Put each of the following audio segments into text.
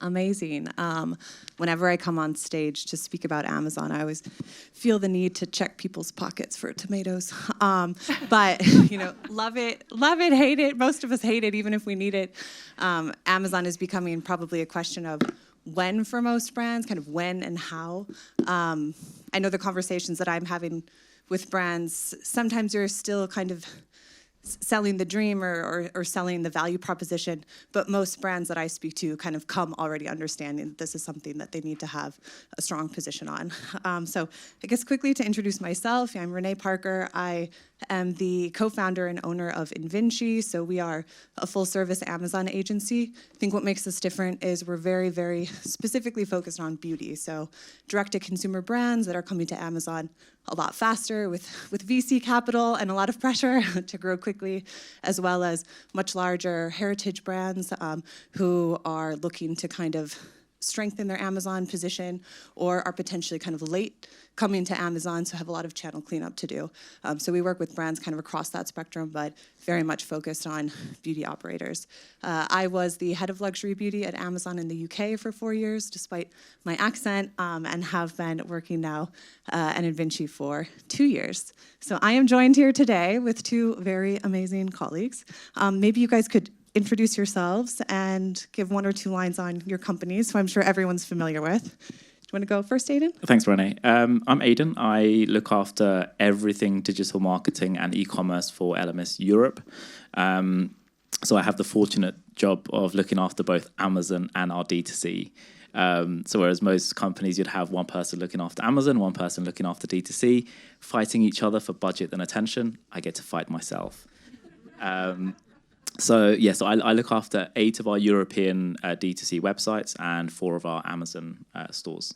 Amazing. Whenever I come on stage to speak about Amazon, I always feel the need to check people's pockets for tomatoes. But, love it, hate it. Most of us hate it, even if we need it. Amazon is becoming probably a question of when for most brands, kind of when and how. I know the conversations that I'm having with brands, sometimes you're still kind of selling the dream or selling the value proposition, but most brands that I speak to kind of come already understanding that this is something that they need to have a strong position on. So I guess quickly to introduce myself, I'm Renee Parker. I am the co-founder and owner of Invinci, so we are a full-service Amazon agency. I think what makes us different is we're very, very specifically focused on beauty, so direct-to-consumer brands that are coming to Amazon a lot faster with VC capital and a lot of pressure to grow quickly, as well as much larger heritage brands who are looking to kind of strengthen their Amazon position or are potentially kind of late coming to Amazon, so have a lot of channel cleanup to do. So we work with brands kind of across that spectrum, but very much focused on beauty operators. I was the head of luxury beauty at Amazon in the UK for 4 years, despite my accent, and have been working now at Invinci for 2 years. So I am joined here today with two very amazing colleagues. Maybe you guys could introduce yourselves and give one or two lines on your companies, who I'm sure everyone's familiar with. Do you want to go first, Aidan? Thanks, Renee. I'm Aidan. I look after everything digital marketing and e-commerce for Elemis Europe. So I have the fortunate job of looking after both Amazon and our D2C. So whereas most companies, you'd have one person looking after Amazon, one person looking after D2C, fighting each other for budget and attention, I get to fight myself. So I look after 8 of our European D2C websites and 4 of our Amazon stores.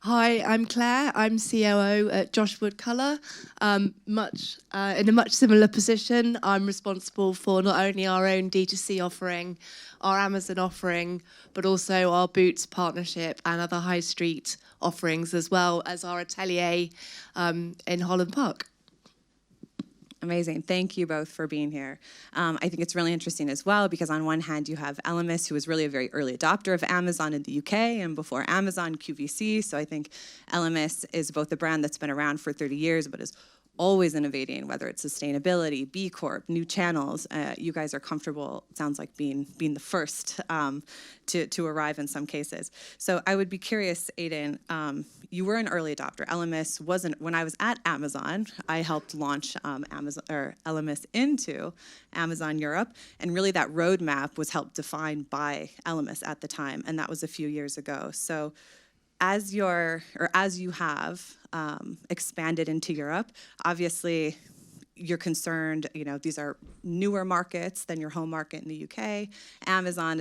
Hi, I'm Claire. I'm COO at Josh Wood Colour. In a much similar position, I'm responsible for not only our own D2C offering, our Amazon offering, but also our Boots partnership and other high street offerings, as well as our atelier in Holland Park. Amazing. Thank you both for being here. I think it's really interesting as well because on one hand you have Elemis, who was really a very early adopter of Amazon in the UK, and before Amazon, QVC. So I think Elemis is both a brand that's been around for 30 years, but is always innovating, whether it's sustainability, B Corp, new channels. You guys are comfortable, it sounds like, being the first to arrive in some cases. So I would be curious, Aidan, you were an early adopter. Elemis wasn't, when I was at Amazon, I helped launch Elemis into Amazon Europe, and really that roadmap was helped define by Elemis at the time, and that was a few years ago. So as you have expanded into Europe, obviously you're concerned, these are newer markets than your home market in the UK. Amazon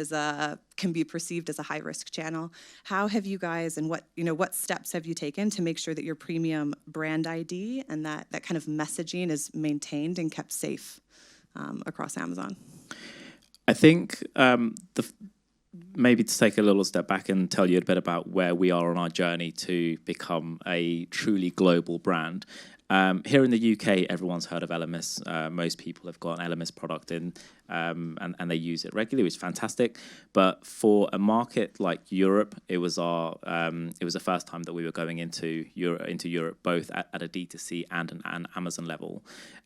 can be perceived as a high-risk channel. How have you guys, and what steps have you taken to make sure that your premium brand ID and that kind of messaging is maintained and kept safe across Amazon? I think maybe to take a little step back and tell you a bit about where we are on our journey to become a truly global brand. Here in the UK, everyone's heard of Elemis. Most people have got an Elemis product in, and they use it regularly, which is fantastic. But for a market like Europe, it was the first time that we were going into Europe, both at a D2C and an Amazon level,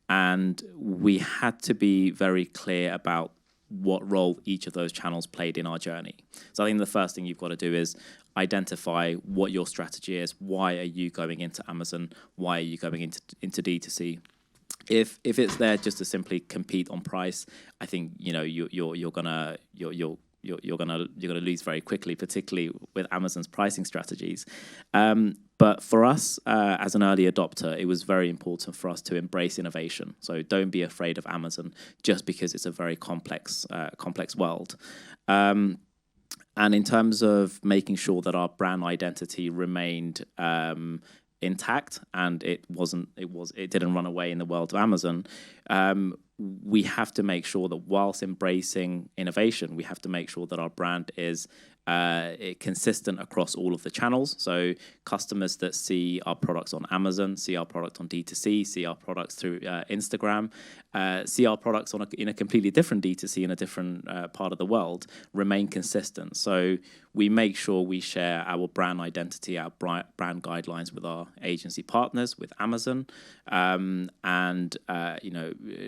and we had to be very clear about what role each of those channels played in our journey. So I think the first thing you've got to do is identify what your strategy is. Why are you going into Amazon? Why are you going into D2C? If it's there just to simply compete on price, I think you're gonna lose very quickly, particularly with Amazon's pricing strategies. But for us, as an early adopter, it was very important for us to embrace innovation. So don't be afraid of Amazon just because it's a very complex world. And in terms of making sure that our brand identity remained intact and it didn't run away in the world of Amazon, we have to make sure that whilst embracing innovation, we have to make sure that our brand is consistent across all of the channels. So customers that see our products on Amazon, see our product on DTC, see our products through Instagram, see our products in a completely different DTC in a different part of the world, remain consistent. So we make sure we share our brand identity, our brand guidelines with our agency partners, with Amazon, and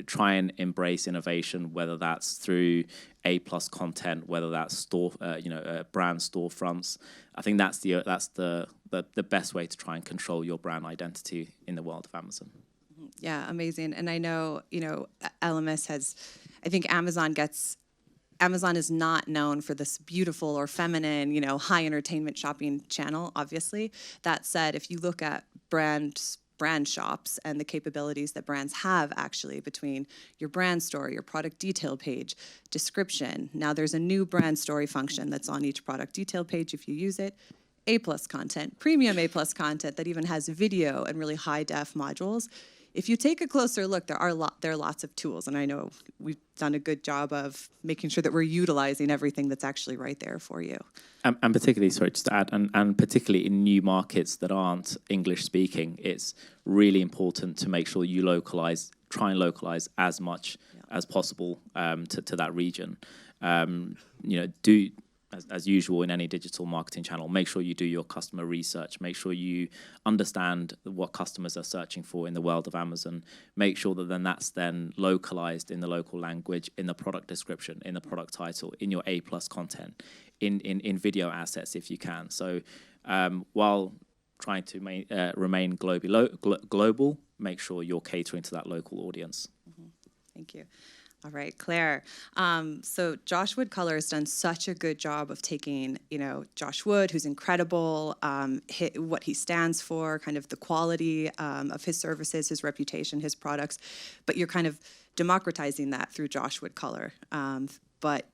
try and embrace innovation, whether that's through A+ content, whether that's brand storefronts. I think that's the best way to try and control your brand identity in the world of Amazon. Yeah, amazing. And I know, Elemis I think Amazon is not known for this beautiful or feminine, high entertainment shopping channel, obviously. That said, if you look at brand shops and the capabilities that brands have actually between your brand story, your product detail page, description. Now there's a new brand story function that's on each product detail page if you use it. A+ content, premium A+ content that even has video and really high def modules. If you take a closer look, there are lots of tools, and I know we've done a good job of making sure that we're utilizing everything that's actually right there for you. And particularly, sorry, just to add, and particularly in new markets that aren't English speaking, it's really important to make sure you try and localize as much as possible to that region. As usual in any digital marketing channel, make sure you do your customer research. Make sure you understand what customers are searching for in the world of Amazon. Make sure that that's localized in the local language, in the product description, in the product title, in your A+ content, in video assets if you can. So while trying to remain global, make sure you're catering to that local audience. Mm-hmm. Thank you. All right, Claire. So Josh Wood Color has done such a good job of taking, Josh Wood, who's incredible, what he stands for, kind of the quality of his services, his reputation, his products, but you're kind of democratizing that through Josh Wood Color, but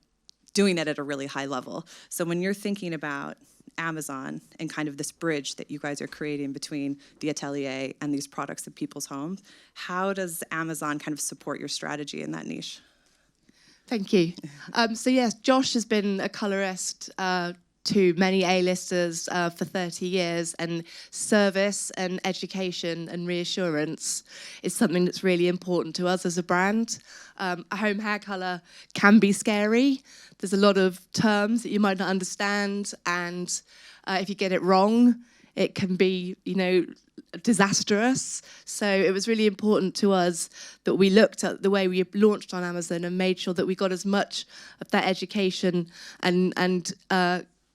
doing it at a really high level. So when you're thinking about Amazon and kind of this bridge that you guys are creating between the atelier and these products in people's homes, how does Amazon kind of support your strategy in that niche? Thank you. So yes, Josh has been a colorist to many A-listers for 30 years, and service and education and reassurance is something that's really important to us as a brand. A home hair color can be scary. There's a lot of terms that you might not understand, and if you get it wrong, it can be, disastrous. So it was really important to us that we looked at the way we launched on Amazon and made sure that we got as much of that education and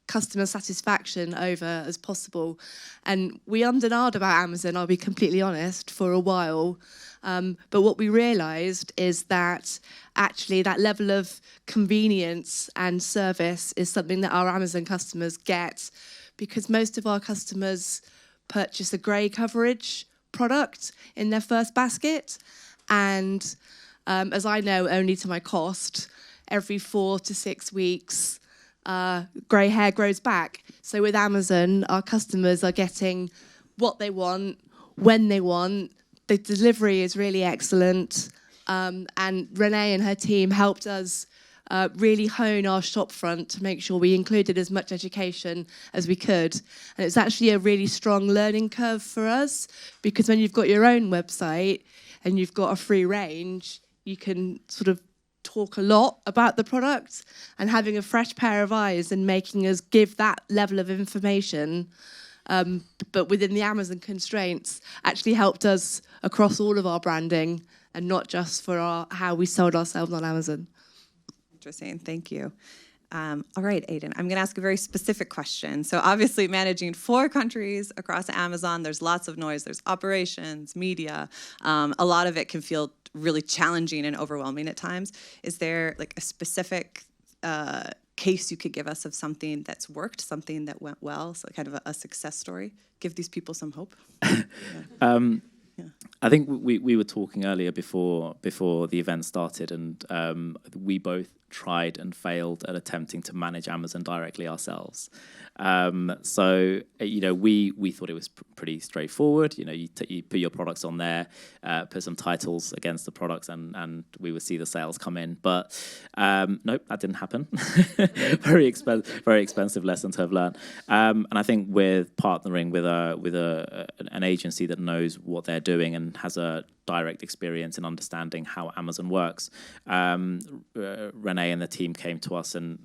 customer satisfaction over as possible. And we ummed and ahed about Amazon, I'll be completely honest, for a while. But what we realized is that actually that level of convenience and service is something that our Amazon customers get, because most of our customers purchase a grey coverage product in their first basket. And as I know, only to my cost, every 4 to 6 weeks, grey hair grows back. So with Amazon, our customers are getting what they want, when they want. The delivery is really excellent. And Renee and her team helped us really hone our shop front to make sure we included as much education as we could. And it's actually a really strong learning curve for us, because when you've got your own website and you've got a free range, you can sort of talk a lot about the product, and having a fresh pair of eyes and making us give that level of information, but within the Amazon constraints, actually helped us across all of our branding and not just for how we sold ourselves on Amazon. Interesting, thank you. All right, Aiden, I'm gonna ask a very specific question. So obviously managing 4 countries across Amazon, there's lots of noise, there's operations, media. A lot of it can feel really challenging and overwhelming at times. Is there like a specific case you could give us of something that's worked, something that went well, so kind of a success story? Give these people some hope. I think we were talking earlier before the event started, and we both tried and failed at attempting to manage Amazon directly ourselves. So we thought it was pretty straightforward. You put your products on there, put some titles against the products, and we would see the sales come in. But nope, that didn't happen. Very expensive lesson to have learned. And I think with partnering with an agency that knows what they're doing and has a direct experience in understanding how Amazon works, Renee and the team came to us and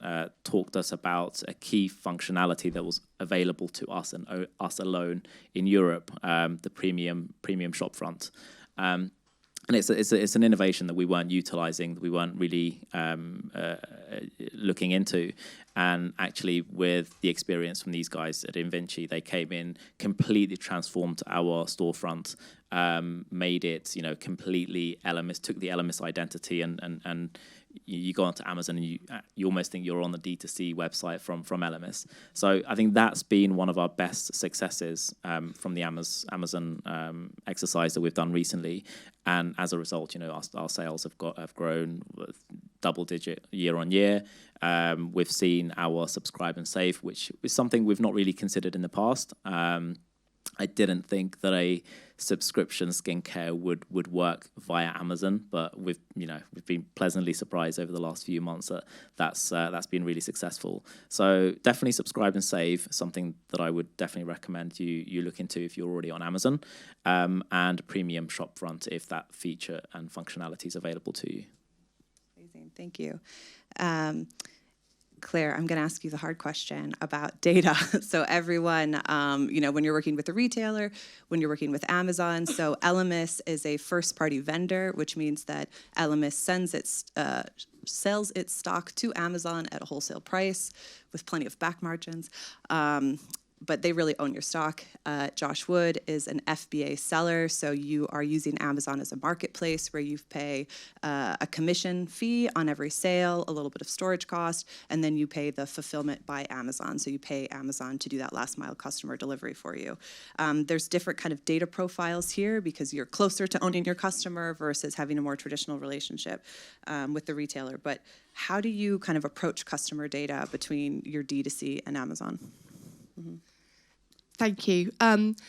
talked to us about a key functionality that was available to us and us alone in Europe, the premium shopfront. And it's an innovation that we weren't utilizing, that we weren't really looking into. And actually, with the experience from these guys at Invinci, they came in, completely transformed our storefront, made it completely Elemis, took the Elemis identity, and you go onto Amazon and you almost think you're on the DTC website from Elemis. So I think that's been one of our best successes from the Amazon exercise that we've done recently. And as a result, our sales have grown double-digit year on year. We've seen our subscribe and save, which is something we've not really considered in the past. I didn't think that a subscription skincare would work via Amazon, but we've been pleasantly surprised over the last few months that that's been really successful. So definitely subscribe and save, something that I would definitely recommend you look into if you're already on Amazon, and premium shopfront if that feature and functionality is available to you. Amazing, thank you. Claire, I'm going to ask you the hard question about data. So everyone, when you're working with a retailer, when you're working with Amazon, so Elemis is a first-party vendor, which means that Elemis sells its stock to Amazon at a wholesale price with plenty of back margins. But they really own your stock. Josh Wood is an FBA seller, so you are using Amazon as a marketplace where you pay a commission fee on every sale, a little bit of storage cost, and then you pay the fulfillment by Amazon. So you pay Amazon to do that last mile customer delivery for you. There's different kind of data profiles here because you're closer to owning your customer versus having a more traditional relationship with the retailer. But how do you kind of approach customer data between your D2C and Amazon? Mm-hmm. Thank you.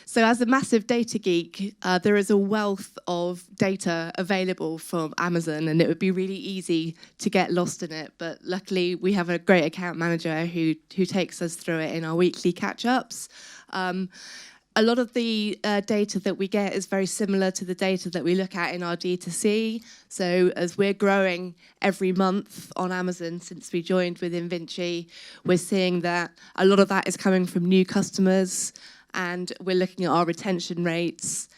So as a massive data geek, there is a wealth of data available from Amazon, and it would be really easy to get lost in it. But luckily, we have a great account manager who takes us through it in our weekly catch-ups. A lot of the data that we get is very similar to the data that we look at in our D2C. So as we're growing every month on Amazon since we joined with Invinci, we're seeing that a lot of that is coming from new customers, and we're looking at our retention rates.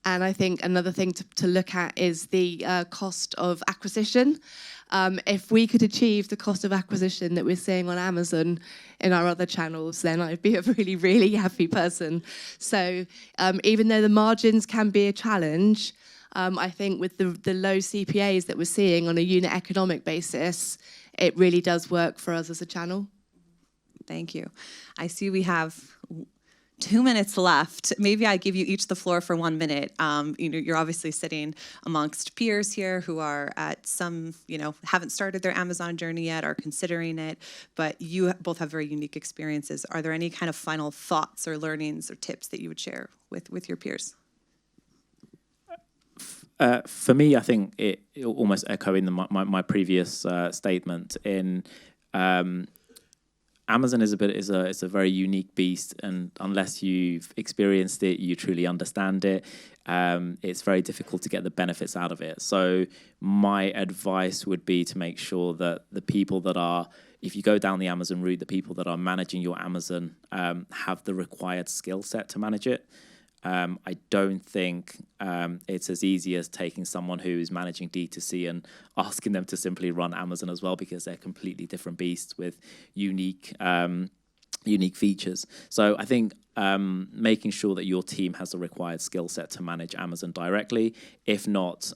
And I think another thing to look at is the cost of acquisition. If we could achieve the cost of acquisition that we're seeing on Amazon in our other channels, then I'd be a really, really happy person. So even though the margins can be a challenge, I think with the low CPAs that we're seeing on a unit economic basis, it really does work for us as a channel. Thank you. I see we have 2 minutes left. Maybe I give you each the floor for 1 minute. You're obviously sitting amongst peers here who are at some, haven't started their Amazon journey yet, are considering it, but you both have very unique experiences. Are there any kind of final thoughts or learnings or tips that you would share with your peers? For me, I think it almost echoing my previous statement in Amazon is a very unique beast, and unless you've experienced it, you truly understand it. It's very difficult to get the benefits out of it. So my advice would be to make sure that the people that are, if you go down the Amazon route, the people that are managing your Amazon have the required skill set to manage it. I don't think it's as easy as taking someone who is managing D2C and asking them to simply run Amazon as well, because they're completely different beasts with unique features. So I think making sure that your team has the required skill set to manage Amazon directly, if not,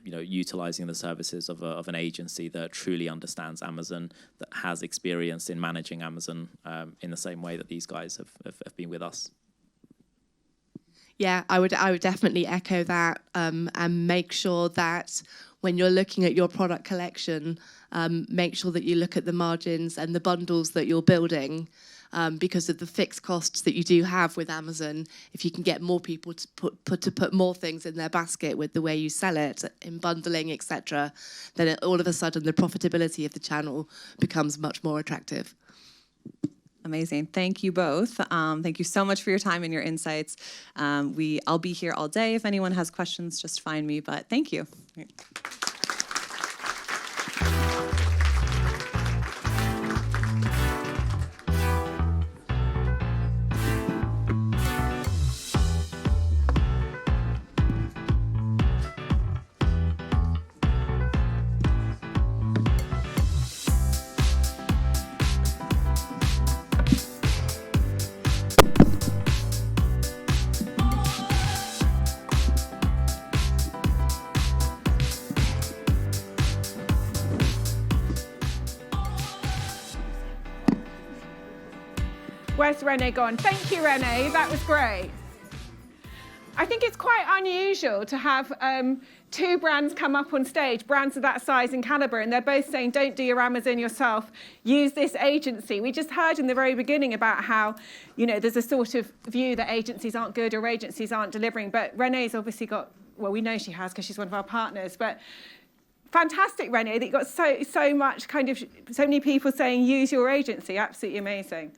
utilizing the services of an agency that truly understands Amazon, that has experience in managing Amazon in the same way that these guys have been with us. Yeah, I would definitely echo that, and make sure that when you're looking at your product collection, make sure that you look at the margins and the bundles that you're building, because of the fixed costs that you do have with Amazon. If you can get more people to put more things in their basket with the way you sell it in bundling, etc., then all of a sudden the profitability of the channel becomes much more attractive. Amazing. Thank you both. Thank you so much for your time and your insights. I'll be here all day. If anyone has questions, just find me, but thank you. Where's Renee gone? Thank you, Renee. That was great. I think it's quite unusual to have two brands come up on stage, brands of that size and caliber, and they're both saying, don't do your Amazon yourself, use this agency. We just heard in the very beginning about how, there's a sort of view that agencies aren't good or agencies aren't delivering, but Renee's obviously got, well, we know she has because she's one of our partners, but fantastic, Renee, that you got so much so many people saying use your agency. Absolutely amazing.